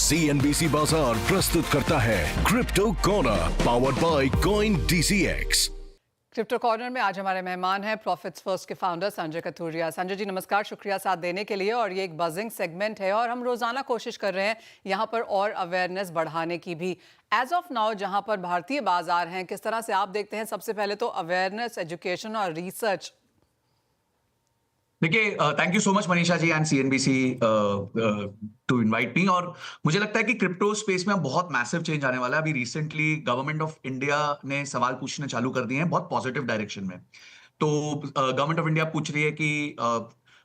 CNBC बाजार प्रस्तुत करता है crypto corner powered by coin DCX। Crypto corner में आज हमारे मेहमान हैं प्रॉफिट्स फर्स्ट के फाउंडर संजय कथुरिया। संजय जी नमस्कार, शुक्रिया साथ देने के लिए। और ये एक बजिंग सेगमेंट है और हम रोजाना कोशिश कर रहे हैं यहाँ पर और अवेयरनेस बढ़ाने की भी। एज ऑफ नाउ जहाँ पर भारतीय बाजार हैं, किस तरह से आप देखते हैं? सबसे पहले तो अवेयरनेस, एजुकेशन और रिसर्च। देखिए, thank you so much Manisha ji and CNBC to invite me. और मुझे लगता है कि क्रिप्टो स्पेस में बहुत मैसिव चेंज आने वाला है। अभी रिसेंटली गवर्नमेंट ऑफ इंडिया ने सवाल पूछने चालू कर दिए हैं बहुत पॉजिटिव डायरेक्शन में। तो गवर्नमेंट ऑफ इंडिया पूछ रही है कि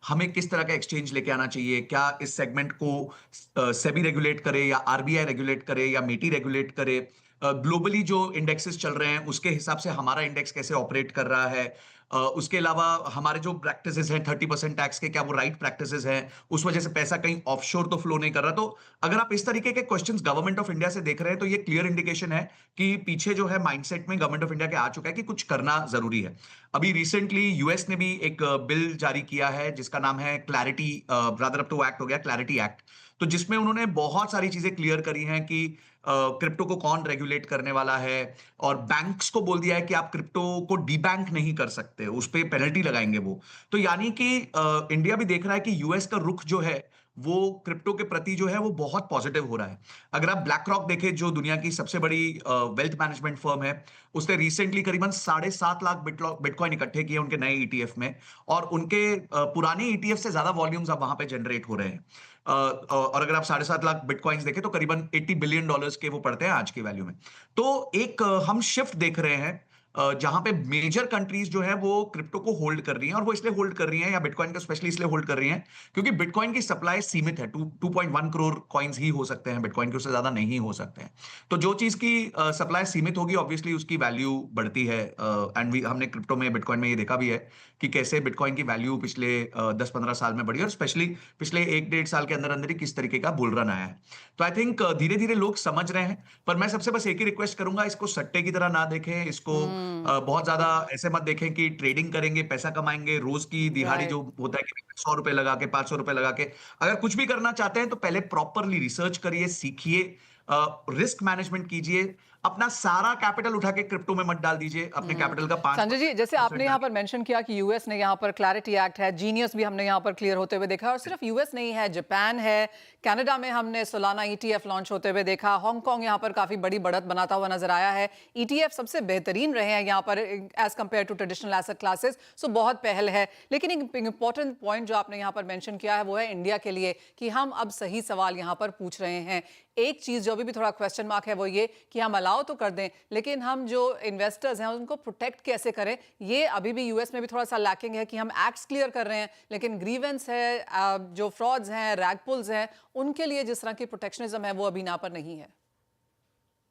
हमें किस तरह का एक्सचेंज लेके आना चाहिए, क्या इस सेगमेंट को सेबी रेगुलेट करे या RBI रेगुलेट करे या मेटी रेगुलेट करे, ग्लोबली जो इंडेक्सेस चल रहे हैं उसके हिसाब से हमारा इंडेक्स कैसे ऑपरेट कर रहा है, उसके अलावा हमारे जो प्रैक्टिसेस हैं 30% टैक्स के, क्या वो राइट प्रैक्टिसेस हैं, उस वजह से पैसा कहीं ऑफशोर तो फ्लो नहीं कर रहा। तो अगर आप इस तरीके के क्वेश्चंस गवर्नमेंट ऑफ इंडिया से देख रहे हैं तो ये क्लियर इंडिकेशन है कि पीछे जो है माइंडसेट में गवर्नमेंट ऑफ इंडिया के आ चुका है कि कुछ करना जरूरी है। अभी रिसेंटली यूएस ने भी एक बिल जारी किया है जिसका नाम है क्लैरिटी, रादर अब तो एक्ट हो गया, क्लैरिटी एक्ट। तो जिसमें उन्होंने बहुत सारी चीजें क्लियर करी हैं कि क्रिप्टो को कौन रेगुलेट करने वाला है, और बैंक्स को बोल दिया है कि आप क्रिप्टो को डीबैंक नहीं कर सकते, उस पर पेनल्टी लगाएंगे वो। तो यानी कि इंडिया भी देख रहा है कि यूएस का रुख जो है वो क्रिप्टो के प्रति जो है वो बहुत पॉजिटिव हो रहा है। अगर आप ब्लैक रॉक देखें, जो दुनिया की सबसे बड़ी वेल्थ मैनेजमेंट फर्म है, उसने रिसेंटली करीबन 7.5 लाख बिटकॉइन इकट्ठे किए उनके नए ETF में, और उनके पुराने ETF से ज्यादा वॉल्यूम्स अब वहां पे जनरेट हो रहे हैं। और अगर आप 7.5 लाख बिटकॉइंस देखें तो करीबन $80 बिलियन के वो पड़ते हैं आज की वैल्यू में। तो एक हम शिफ्ट देख रहे हैं जहां पे मेजर कंट्रीज जो है वो क्रिप्टो को होल्ड कर रही हैं, और वो इसलिए होल्ड कर रही हैं या बिटकॉइन को स्पेशली इसलिए होल्ड कर रही हैं क्योंकि बिटकॉइन की सप्लाई सीमित है। 2.1 करोड़ कॉइन्स ही हो सकते हैं बिटकॉइन के, उससे ज्यादा नहीं हो सकते हैं। तो जो चीज की सप्लाई सीमित होगी ऑब्वियसली उसकी वैल्यू बढ़ती है। एंड हमने क्रिप्टो में, बिटकॉइन में ये देखा भी है कि कैसे बिटकॉइन की वैल्यू पिछले 10-15 साल में बढ़ी, और स्पेशली पिछले 1-1.5 साल के अंदर अंदर ही किस तरीके का बुल रन आया है। तो आई थिंक धीरे धीरे लोग समझ रहे हैं। पर मैं सबसे बस एक ही रिक्वेस्ट करूंगा, इसको सट्टे की तरह ना देखें, इसको बहुत ज्यादा ऐसे मत देखें कि ट्रेडिंग करेंगे पैसा कमाएंगे, रोज की दिहाड़ी जो होता है कि 100 रुपए लगा के, 500 रुपए लगा के। अगर कुछ भी करना चाहते हैं तो पहले प्रॉपरली रिसर्च करिए, सीखिए, रिस्क मैनेजमेंट कीजिए, अपना सारा कैपिटल उठा के क्रिप्टो में मत डाल दीजिए। अपने कैपिटल का 5। संजय जी, जैसे आपने यहाँ पर मेंशन किया कि यूएस ने यहाँ पर क्लैरिटी एक्ट है, जीनियस भी हमने यहाँ पर क्लियर होते हुए देखा, और सिर्फ यूएस नहीं है, जापान है, कनाडा में हमने सोलाना ETF लॉन्च होते हुए देखा, हांगकांग यहाँ पर काफी बड़ी बढ़त बनाता हुआ नजर आया है। ETF सबसे बेहतरीन रहे हैं यहाँ पर as compare to traditional asset classes, so बहुत पहल है। लेकिन एक इंपॉर्टेंट पॉइंट जो आपने यहाँ पर मेंशन किया है वो है इंडिया के लिए कि हम अब सही सवाल यहाँ पर पूछ रहे हैं। एक चीज जो अभी भी थोड़ा क्वेश्चन मार्क है वो ये कि हम अलाउ तो कर दें, लेकिन हम जो इन्वेस्टर्स हैं उनको प्रोटेक्ट कैसे करें? ये अभी भी यूएस में भी थोड़ा सा लैकिंग है कि हम एक्ट्स क्लियर कर रहे हैं लेकिन ग्रीवेंस है, जो फ्रॉड्स हैं, रैग पुल्स हैं, उनके लिए जिस तरह की प्रोटेक्शनिज्म है वो अभी ना पर नहीं है।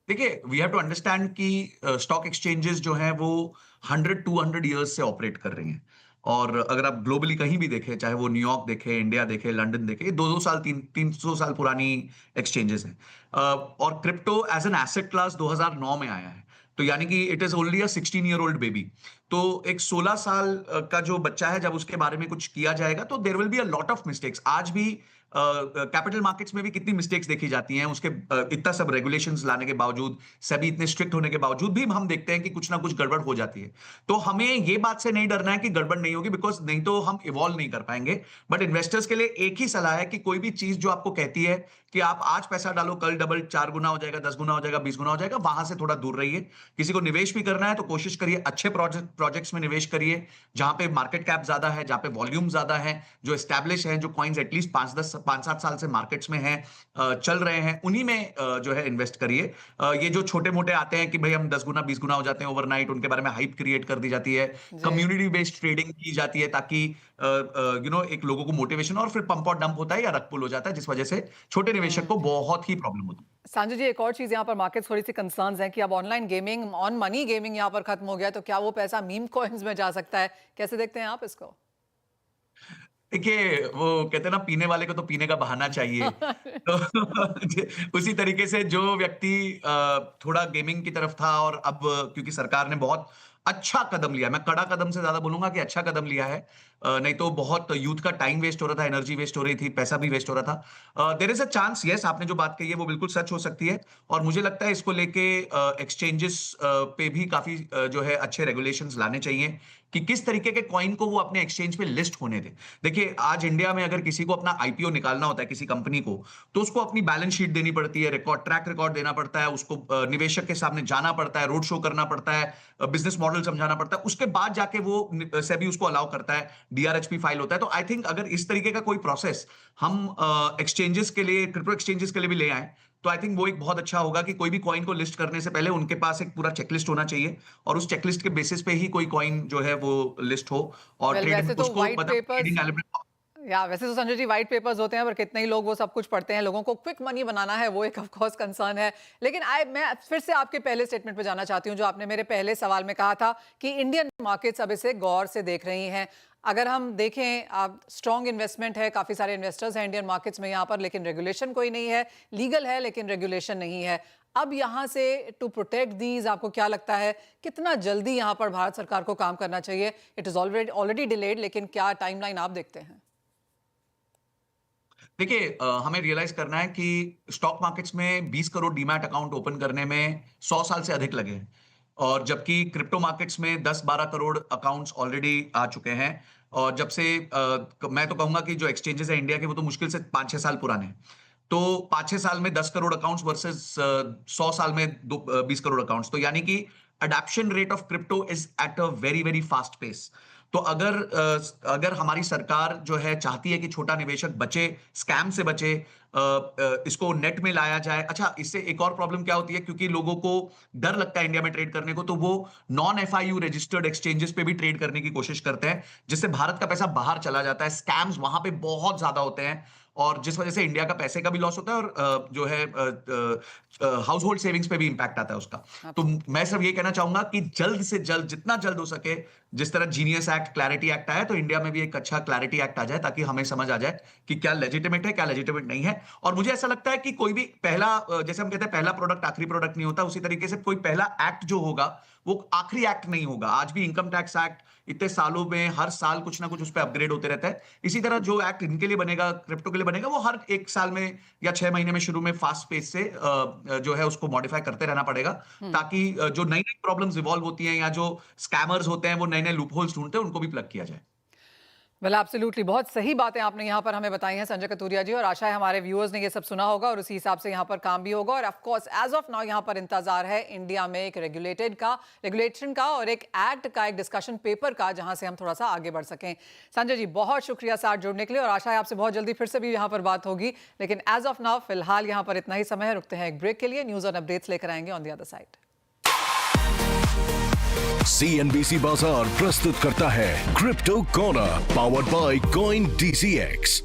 देखिए, वी हैव टू अंडरस्टैंड कि स्टॉक एक्सचेंजेस जो हैं वो 100-200 ईयर्स से ऑपरेट कर रही हैं। और अगर आप ग्लोबली कहीं भी देखें, चाहे वो न्यूयॉर्क देखें, इंडिया देखें, लंदन देखें, 200 साल, 300 साल पुरानी एक्सचेंजेस हैं। और crypto as an asset class 2009 में आया है। तो यानी कि it is only a 16 year old baby. तो एक 16 साल का जो बच्चा है, जब उसके बारे में कुछ किया जाएगा तो there will be a lot of mistakes. आज भी कैपिटल मार्केट्स में भी कितनी मिस्टेक्स देखी जाती हैं, उसके इतना सब रेगुलेशंस लाने के बावजूद, सेबी इतने स्ट्रिक्ट होने के बावजूद भी हम देखते हैं कि कुछ ना कुछ गड़बड़ हो जाती है। तो हमें ये बात से नहीं डरना है कि गड़बड़ नहीं होगी, बिकॉज नहीं तो हम इवॉल्व नहीं कर पाएंगे। बट इन्वेस्टर्स के लिए एक ही सलाह है कि कोई भी चीज जो आपको कहती है कि आप आज पैसा डालो कल डबल 4 गुना हो जाएगा, 10 गुना हो जाएगा, 20 गुना हो जाएगा, वहां से थोड़ा दूर रहिए। किसी को निवेश भी करना है तो कोशिश करिए अच्छे प्रोजेक्ट्स में निवेश करिए, जहां पे मार्केट कैप ज्यादा है, जहां पे वॉल्यूम ज्यादा है, जो एस्टैब्लिश है, जो कॉइन्स एटलीस्ट 5-7 साल से मार्केट्स में हैं, चल रहे हैं, उन्हीं में जो है इन्वेस्ट करिए। ये जो छोटे मोटे आते हैं कि भाई हम 10 गुना 20 गुना हो जाते हैं ओवरनाइट, उनके बारे में हाइप क्रिएट कर दी जाती है, कम्युनिटी बेस्ड ट्रेडिंग की जाती है ताकि एक लोगों को मोटिवेशन, और फिर पंप और डंप होता है या रग पुल हो जाता है, जिस वजह से छोटे निवेशक को बहुत ही प्रॉब्लम होती है। संजय जी, एक और चीज यहाँ पर मार्केट थोड़ी सी कंसर्न्स हैं कि अब online gaming, on money gaming यहाँ पर खत्म हो गया, तो क्या वो पैसा मीम कॉइन्स में जा सकता है? कैसे देखते हैं आप इसको? देखिए, वो कहते हैं ना, पीने वाले को तो पीने का बहाना चाहिए। तो उसी तरीके से जो व्यक्ति थोड़ा गेमिंग की तरफ था, और अब क्योंकि सरकार ने बहुत अच्छा कदम लिया, मैं कड़ा कदम से ज्यादा बोलूंगा कि अच्छा कदम लिया है, नहीं तो बहुत यूथ का टाइम वेस्ट हो रहा था, एनर्जी वेस्ट हो रही थी, पैसा भी वेस्ट हो रहा था। There is a chance, yes, आपने जो बात कही है वो बिल्कुल सच हो सकती है। और मुझे लगता है इसको लेके एक्सचेंजेस पे भी काफी जो है अच्छे रेगुलेशंस लाने चाहिए कि किस तरीके के कॉइन को वो अपने एक्सचेंज पे लिस्ट होने दे। देखिए, आज इंडिया में अगर किसी को अपना आईपीओ निकालना होता है किसी कंपनी को, तो उसको अपनी बैलेंस शीट देनी पड़ती है, ट्रैक रिकॉर्ड देना पड़ता है, उसको निवेशक के सामने जाना पड़ता है, रोड शो करना पड़ता है, बिजनेस मॉडल समझाना पड़ता है, उसके बाद जाके वो सेबी उसको अलाउ करता है, डीआरएचपी फाइल होता है। तो आई थिंक अगर इस तरीके का कोई प्रोसेस हम एक्सचेंजेस के लिए, क्रिप्टो एक्सचेंजेस के लिए भी ले आए, तो आई थिंक वो एक बहुत अच्छा होगा कि कोई भी कॉइन को लिस्ट करने से पहले उनके पास एक पूरा चेकलिस्ट होना चाहिए और उस चेकलिस्ट के बेसिस पे ही कोई कॉइन जो है वो लिस्ट हो और Well, वैसे तो उसको white मतलब papers- ट्रेडिंग एलिमेंट। या वैसे तो संजय जी व्हाइट पेपर्स होते हैं पर कितने ही लोग वो सब कुछ पढ़ते हैं। लोगों को क्विक मनी बनाना है, वो एक ऑफ कोर्स कंसर्न है। लेकिन मैं फिर से आपके पहले स्टेटमेंट पे जाना चाहती हूँ, जो आपने मेरे पहले सवाल में कहा था कि इंडियन मार्केट्स अब इसे गौर से देख रही हैं। अगर हम देखें, आप स्ट्रॉन्ग इन्वेस्टमेंट है, काफ़ी सारे इन्वेस्टर्स हैं इंडियन मार्केट्स में यहाँ पर, लेकिन रेगुलेशन कोई नहीं है। लीगल है लेकिन रेगुलेशन नहीं है। अब यहाँ से टू प्रोटेक्ट दीज, आपको क्या लगता है कितना जल्दी यहाँ पर भारत सरकार को काम करना चाहिए? इट इज़ ऑलरेडी डिलेड, लेकिन क्या टाइमलाइन आप देखते हैं? देखिए, हमें रियलाइज करना है कि स्टॉक मार्केट्स में 20 करोड़ डीमैट अकाउंट ओपन करने में 100 साल से अधिक लगे हैं, और जबकि क्रिप्टो मार्केट्स में 10-12 करोड़ अकाउंट्स ऑलरेडी आ चुके हैं। और जब से मैं तो कहूंगा कि जो एक्सचेंजेस है इंडिया के, वो तो मुश्किल से 5-6 साल पुराने हैं। तो 5-6 साल में 10 करोड़ अकाउंट्स वर्सेस 100 साल में 20 करोड़ अकाउंट्स, तो यानी कि adoption rate of crypto is at a very very fast pace. तो अगर हमारी सरकार जो है चाहती है कि छोटा निवेशक बचे, स्कैम से बचे, इसको नेट में लाया जाए। अच्छा, इससे एक और प्रॉब्लम क्या होती है, क्योंकि लोगों को डर लगता है इंडिया में ट्रेड करने को, तो वो नॉन एफआईयू रजिस्टर्ड एक्सचेंजेस पे भी ट्रेड करने की कोशिश करते हैं, जिससे भारत का पैसा बाहर चला जाता है। स्कैम्स वहां पे बहुत ज्यादा होते हैं, और जिस वजह से इंडिया का पैसे का भी लॉस होता है, और जो है हाउस होल्ड सेविंग्स पे भी इंपैक्ट आता है उसका। तो मैं सिर्फ ये कहना चाहूंगा कि जल्द से जल्द, जितना जल्द हो सके, जिस तरह जीनियस एक्ट, क्लैरिटी एक्ट आया, तो इंडिया में भी एक अच्छा क्लैरिटी एक्ट आ जाए, ताकि हमें समझ आ जाए कि क्या लेजिटिमेट है, क्या लेजिटिमेट नहीं है। और मुझे ऐसा लगता है कि कोई भी पहला, जैसे हम कहते हैं पहला प्रोडक्ट आखिरी प्रोडक्ट नहीं होता, उसी तरीके से कोई पहला एक्ट जो होगा वो आखिरी एक्ट नहीं होगा। आज भी इनकम टैक्स एक्ट इतने सालों में हर साल कुछ ना कुछ उस पर अपग्रेड होते रहता है। इसी तरह जो एक्ट इनके लिए बनेगा, क्रिप्टो के लिए बनेगा, वो हर एक साल में या 6 महीने में शुरू में फास्ट पेस से जो है उसको मॉडिफाई करते रहना पड़ेगा, ताकि जो नई नई प्रॉब्लम्स इवॉल्व होती हैं या जो स्कैमर्स होते हैं वो नए नए लूप होल्स ढूंढते हैं, उनको भी प्लग किया जाए। वेल एब्सोल्युटली, बहुत सही बातें आपने यहाँ पर हमें बताई हैं संजय कतूरिया जी, और आशा है हमारे व्यूअर्स ने ये सब सुना होगा और उसी हिसाब से यहाँ पर काम भी होगा। और of course as of now यहाँ पर इंतजार है इंडिया में एक रेगुलेशन का और एक एक्ट का, एक डिस्कशन पेपर का, जहाँ से हम थोड़ा सा आगे बढ़ सकें। संजय जी, बहुत शुक्रिया साथ जुड़ने के लिए, और आशा है आपसे बहुत जल्दी फिर से भी यहाँ पर बात होगी। लेकिन एज ऑफ नाउ फिलहाल यहाँ पर इतना ही समय है, रुकते हैं एक ब्रेक के लिए। न्यूज और अपडेट्स लेकर आएंगे on the other side. CNBC बाजार प्रस्तुत करता है crypto corner, powered by coin DCX।